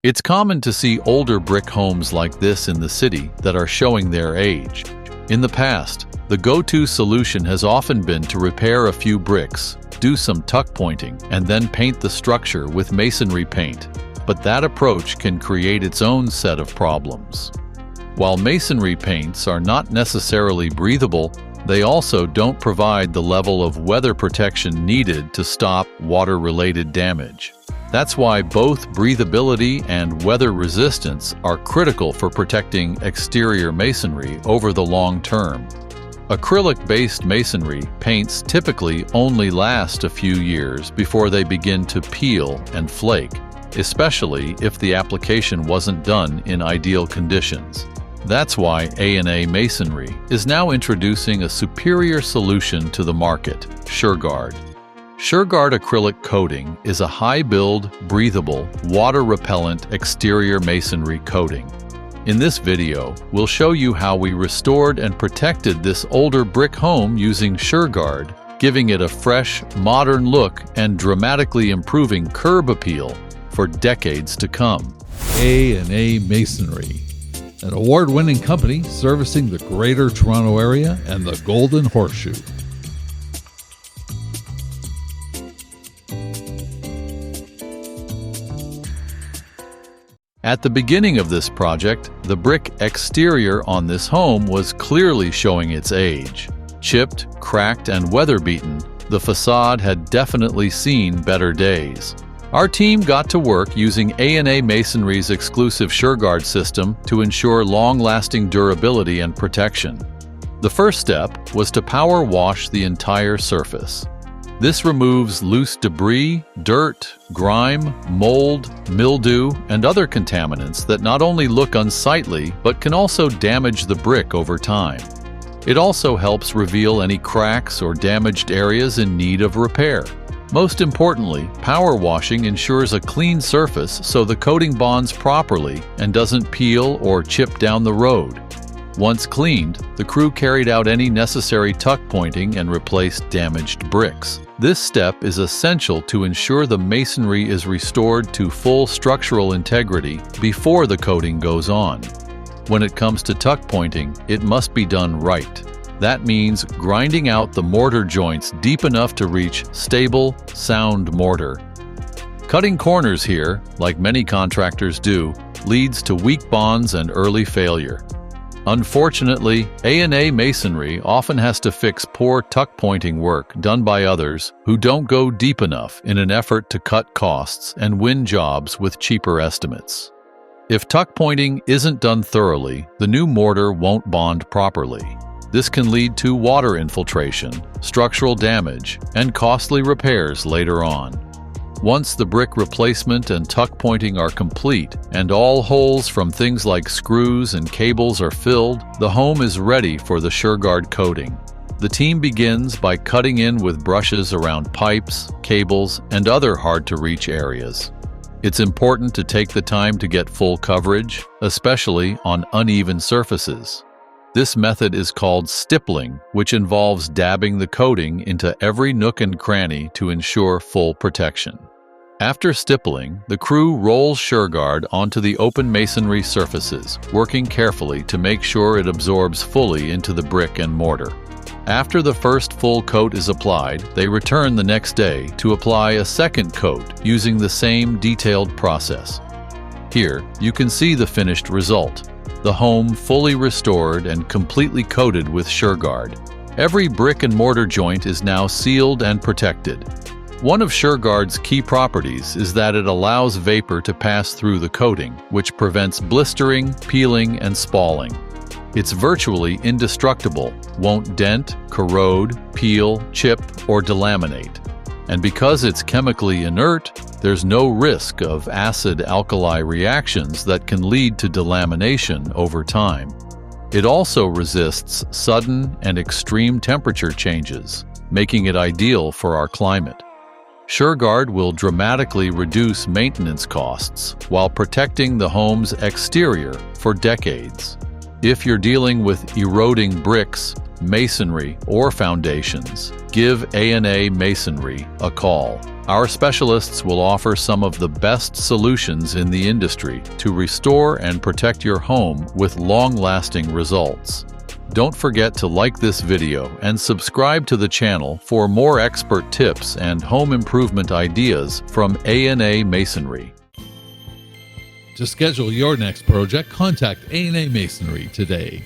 It's common to see older brick homes like this in the city that are showing their age. In the past, the go-to solution has often been to repair a few bricks, do some tuck pointing, and then paint the structure with masonry paint. But that approach can create its own set of problems. While masonry paints are not necessarily breathable, they also don't provide the level of weather protection needed to stop water-related damage. That's why both breathability and weather resistance are critical for protecting exterior masonry over the long term. Acrylic-based masonry paints typically only last a few years before they begin to peel and flake, especially if the application wasn't done in ideal conditions. That's why A&A Masonry is now introducing a superior solution to the market, SurGuard. SurGuard Acrylic Coating is a high-build, breathable, water-repellent exterior masonry coating. In this video, we'll show you how we restored and protected this older brick home using SurGuard, giving it a fresh, modern look and dramatically improving curb appeal for decades to come. A&A Masonry, an award-winning company servicing the Greater Toronto Area and the Golden Horseshoe. At the beginning of this project, the brick exterior on this home was clearly showing its age. Chipped, cracked, and weather-beaten, the facade had definitely seen better days. Our team got to work using A&A Masonry's exclusive SurGuard system to ensure long-lasting durability and protection. The first step was to power wash the entire surface. This removes loose debris, dirt, grime, mold, mildew, and other contaminants that not only look unsightly but can also damage the brick over time. It also helps reveal any cracks or damaged areas in need of repair. Most importantly, power washing ensures a clean surface so the coating bonds properly and doesn't peel or chip down the road. Once cleaned, the crew carried out any necessary tuck pointing and replaced damaged bricks. This step is essential to ensure the masonry is restored to full structural integrity before the coating goes on. When it comes to tuck pointing, it must be done right. That means grinding out the mortar joints deep enough to reach stable, sound mortar. Cutting corners here, like many contractors do, leads to weak bonds and early failure. Unfortunately, A&A Masonry often has to fix poor tuck pointing work done by others who don't go deep enough in an effort to cut costs and win jobs with cheaper estimates. If tuck pointing isn't done thoroughly, the new mortar won't bond properly. This can lead to water infiltration, structural damage, and costly repairs later on. Once the brick replacement and tuck pointing are complete and all holes from things like screws and cables are filled, the home is ready for the SurGuard coating. The team begins by cutting in with brushes around pipes, cables, and other hard-to-reach areas. It's important to take the time to get full coverage, especially on uneven surfaces. This method is called stippling, which involves dabbing the coating into every nook and cranny to ensure full protection. After stippling, the crew rolls SurGuard onto the open masonry surfaces, working carefully to make sure it absorbs fully into the brick and mortar. After the first full coat is applied, they return the next day to apply a second coat using the same detailed process. Here, you can see the finished result. The home fully restored and completely coated with SurGuard. Every brick and mortar joint is now sealed and protected. One of SurGuard's key properties is that it allows vapor to pass through the coating, which prevents blistering, peeling, and spalling. It's virtually indestructible, won't dent, corrode, peel, chip, or delaminate. And because it's chemically inert, there's no risk of acid-alkali reactions that can lead to delamination over time. It also resists sudden and extreme temperature changes, making it ideal for our climate. SurGuard will dramatically reduce maintenance costs while protecting the home's exterior for decades. If you're dealing with eroding bricks, masonry, or foundations, give A&A Masonry a call. Our specialists will offer some of the best solutions in the industry to restore and protect your home with long-lasting results. Don't forget to like this video and subscribe to the channel for more expert tips and home improvement ideas from A&A Masonry. To schedule your next project, contact A&A Masonry today.